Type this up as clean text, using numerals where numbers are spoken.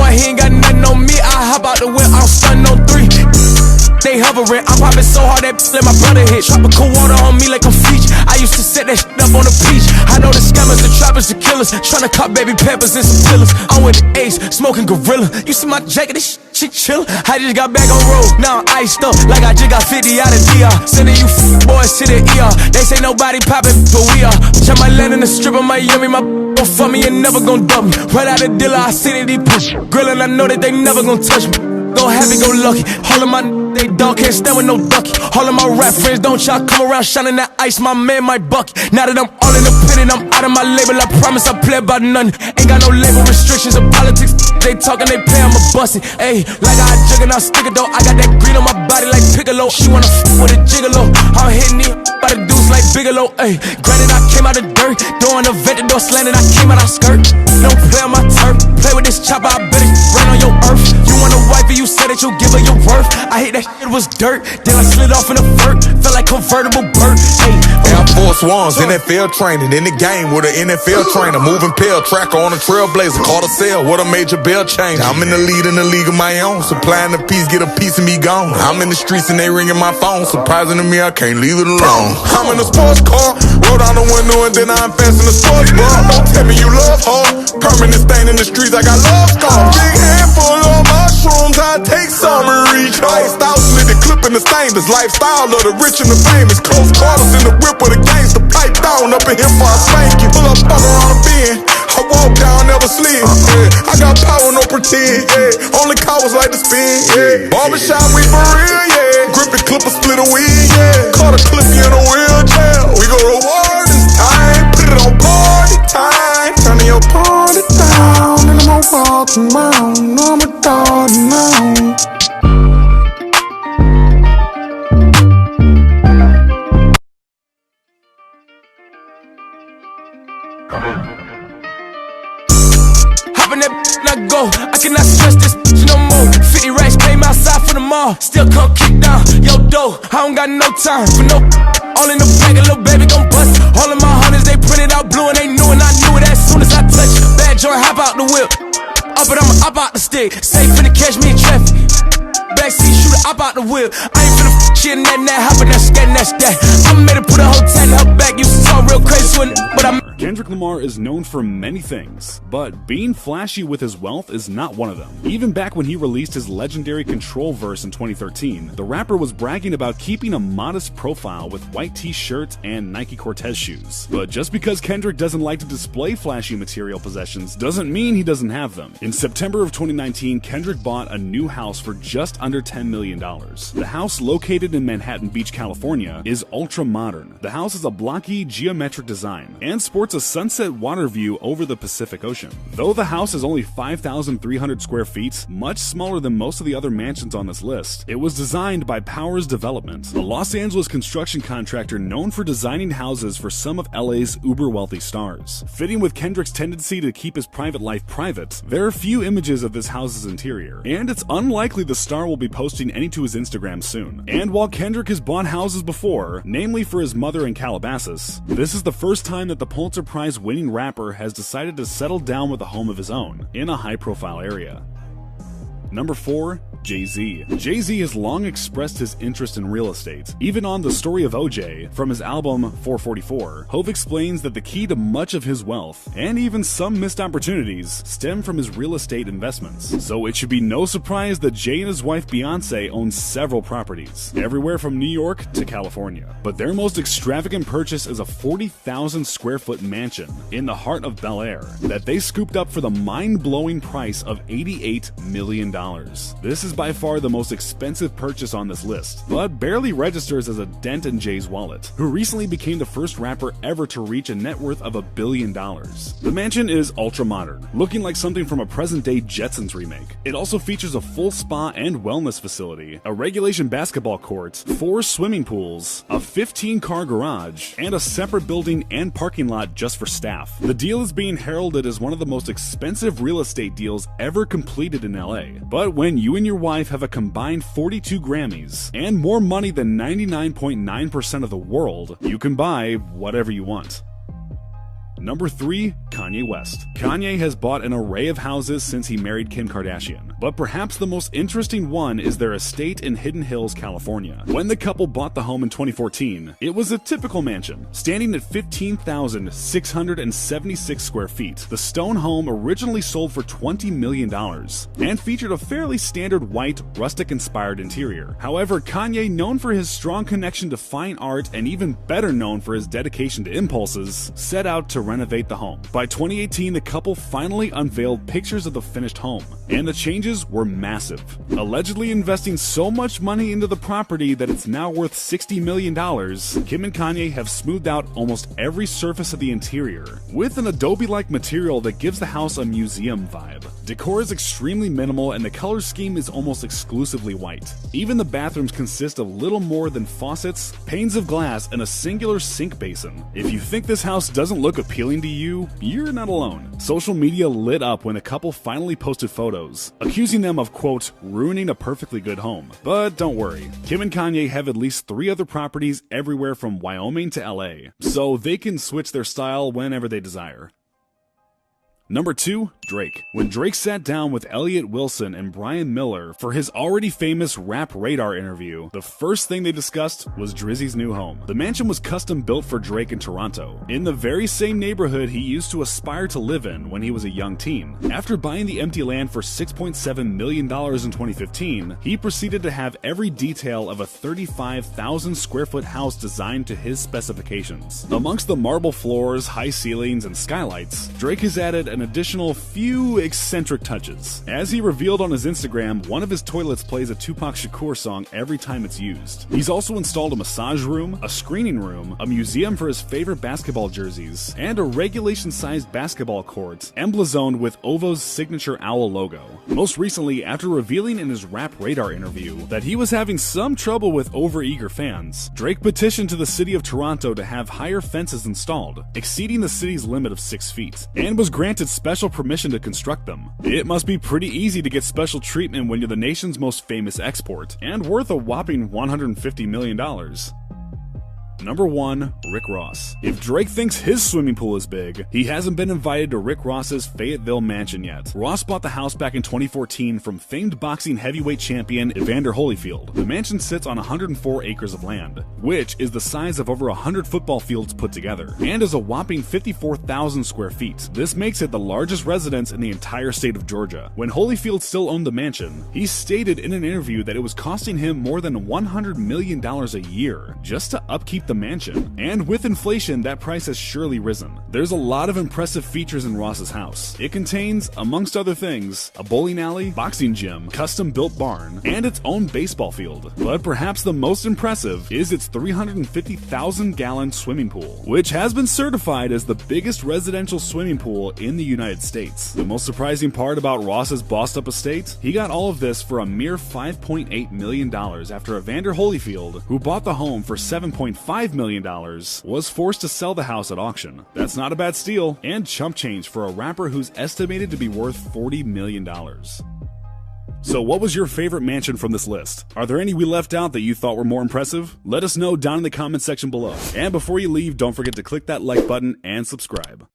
knowing he ain't got nothing on me. I hop out the whip, I'm stunning on 3. They hovering, I'm popping so hard that let my brother hit. Tropical water on me like I'm Fiji. I used to set that shit up on the beach. I know the scammers, the trappers, the killers, tryna cop baby peppers and some pillars. I'm with the ace, smoking gorilla. You see my jacket, this shit chillin'. I just got back on road, now I'm iced up like I just got 50 out of DR. Sending you boys to the ER. They say nobody poppin', but we are. Check my land in the strip of Miami, my gon' fuck me and never gon' dump me. Right out the dealer, I see that he push. Grillin', I know that they never gon' touch me. Go happy, go lucky. All of my they dog can't stand with no ducky. All of my rap friends don't y'all come around shining that ice. My man might buck. Now that I'm all independent, I'm out of my label. I promise I play about none. Ain't got no label restrictions or politics. They talking, they play, I'ma bust it. Ayy, like I jug and I stick it though. I got that green on my body like Piccolo. She wanna f with a gigolo. I'm hitting it by the deuce like Bigelow. Ayy, granted I came out of dirt. Doing the vent, the door slanted, I came out of skirt. Don't play on my turf. Play with this chopper, I bet it rain on your earth. You want a wife and you said that you give her your worth. I hate that shit was dirt. Then I slid off in a vert. Felt like convertible bird. Ayy, Air Force Ones, NFL training. In the game with an NFL trainer. Moving pill, tracker on a trailblazer. Caught a sale, what a major bill change. I'm in the league of my own. Supplying the piece, get a piece of me gone. I'm in the streets and they ringing my phone. Surprising to me, I can't leave it alone. I'm in a sports car, roll down the window and then I invest in a sports bar. Don't tell me you love her. Permanent stain in the streets, I got love scars. Big handful of mushrooms, I take some and reach. Iced out, slit the clip in the stainless. Lifestyle of the rich and the famous. Close quarters in the whip with the gangster. Pipe down up in here for a spank you. Pull up, fuck around a bend. I walk down, never slid. Yeah. I got power, no pretend. Yeah. Only cowards like to spin. Yeah. Barbershop, we for real. Yeah. Grip the clipper, split a wig. Yeah. Caught a clippy in a wheelchair. We go to war this time. Put it on party time. Turn your party down. And I'm walking around. I'm a dog now. Hoppin' that and I go. I cannot stress this no more. 50 racks came outside for the mall. Still come kick down yo dough. I don't got no time for no. All in the bag, a little baby gon' bust. All of my hunters, they printed out blue and they knew and I knew it as soon as I touched. Bad joint, hop out the whip. Up and I'ma hop out the stick. Safe finna catch me in traffic. Backseat shooter, hop out the whip. I ain't finna shit that, hoppin' that, scat, that's that. I made her put a whole 10 in her back. Used to talk real crazy to it, but I'm. Kendrick Lamar is known for many things, but being flashy with his wealth is not one of them. Even back when he released his legendary Control verse in 2013, the rapper was bragging about keeping a modest profile with white t-shirts and Nike Cortez shoes. But just because Kendrick doesn't like to display flashy material possessions doesn't mean he doesn't have them. In September of 2019, Kendrick bought a new house for just under $10 million. The house, located in Manhattan Beach, California, is ultra-modern. The house is a blocky, geometric design and sports a sunset water view over the Pacific Ocean. Though the house is only 5,300 square feet, much smaller than most of the other mansions on this list, it was designed by Powers Development, a Los Angeles construction contractor known for designing houses for some of LA's uber-wealthy stars. Fitting with Kendrick's tendency to keep his private life private, there are few images of this house's interior, and it's unlikely the star will be posting any to his Instagram soon. And while Kendrick has bought houses before, namely for his mother in Calabasas, this is the first time that the Pulitzer Prize winning rapper has decided to settle down with a home of his own in a high-profile area. Number 4. Jay-Z. Jay-Z has long expressed his interest in real estate. Even on The Story of OJ, from his album 444, Hove explains that the key to much of his wealth, and even some missed opportunities, stem from his real estate investments. So it should be no surprise that Jay and his wife Beyonce own several properties, everywhere from New York to California. But their most extravagant purchase is a 40,000 square foot mansion in the heart of Bel Air that they scooped up for the mind-blowing price of $88 million. This is by far the most expensive purchase on this list, but barely registers as a dent in Jay's wallet, who recently became the first rapper ever to reach a net worth of $1 billion. The mansion is ultra-modern, looking like something from a present-day Jetsons remake. It also features a full spa and wellness facility, a regulation basketball court, 4 swimming pools, a 15-car garage, and a separate building and parking lot just for staff. The deal is being heralded as one of the most expensive real estate deals ever completed in LA. But when you and your wife have a combined 42 Grammys and more money than 99.9% of the world, you can buy whatever you want. Number 3. Kanye West. Kanye has bought an array of houses since he married Kim Kardashian, but perhaps the most interesting one is their estate in Hidden Hills, California. When the couple bought the home in 2014, it was a typical mansion, standing at 15,676 square feet. The stone home originally sold for $20 million and featured a fairly standard white, rustic-inspired interior. However, Kanye, known for his strong connection to fine art and even better known for his dedication to impulses, set out to renovate the home. By 2018, the couple finally unveiled pictures of the finished home, and the changes were massive, allegedly investing so much money into the property that it's now worth $60 million. Kim and Kanye have smoothed out almost every surface of the interior, with an adobe-like material that gives the house a museum vibe. Decor is extremely minimal and the color scheme is almost exclusively white. Even the bathrooms consist of little more than faucets, panes of glass, and a singular sink basin. If you think this house doesn't look appealing to you, you're not alone. Social media lit up when the couple finally posted photos, accusing them of, quote, ruining a perfectly good home. But don't worry, Kim and Kanye have at least 3 other properties everywhere from Wyoming to LA, so they can switch their style whenever they desire. Number 2. Drake. When Drake sat down with Elliott Wilson and Brian Miller for his already famous Rap Radar interview, the first thing they discussed was Drizzy's new home. The mansion was custom built for Drake in Toronto, in the very same neighborhood he used to aspire to live in when he was a young teen. After buying the empty land for $6.7 million in 2015, he proceeded to have every detail of a 35,000 square foot house designed to his specifications. Amongst the marble floors, high ceilings, and skylights, Drake has added an additional few eccentric touches. As he revealed on his Instagram, one of his toilets plays a Tupac Shakur song every time it's used. He's also installed a massage room, a screening room, a museum for his favorite basketball jerseys, and a regulation-sized basketball court emblazoned with OVO's signature owl logo. Most recently, after revealing in his Rap Radar interview that he was having some trouble with overeager fans, Drake petitioned to the city of Toronto to have higher fences installed, exceeding the city's limit of 6 feet, and was granted special permission to construct them. It must be pretty easy to get special treatment when you're the nation's most famous export, and worth a whopping $150 million. Number 1. Rick Ross. If Drake thinks his swimming pool is big, he hasn't been invited to Rick Ross's Fayetteville mansion yet. Ross bought the house back in 2014 from famed boxing heavyweight champion Evander Holyfield. The mansion sits on 104 acres of land, which is the size of over 100 football fields put together, and is a whopping 54,000 square feet. This makes it the largest residence in the entire state of Georgia. When Holyfield still owned the mansion, he stated in an interview that it was costing him more than $100 million a year just to upkeep the mansion, and with inflation that price has surely risen. There's a lot of impressive features in Ross's house. It contains, amongst other things, a bowling alley, boxing gym, custom-built barn, and its own baseball field. But perhaps the most impressive is its 350,000-gallon swimming pool, which has been certified as the biggest residential swimming pool in the United States. The most surprising part about Ross's bossed-up estate? He got all of this for a mere $5.8 million after Evander Holyfield, who bought the home for $7.5 million, was forced to sell the house at auction. That's not a bad steal, and chump change for a rapper who's estimated to be worth $40 million. So what was your favorite mansion from this list? Are there any we left out that you thought were more impressive? Let us know down in the comment section below. And before you leave, don't forget to click that like button and subscribe.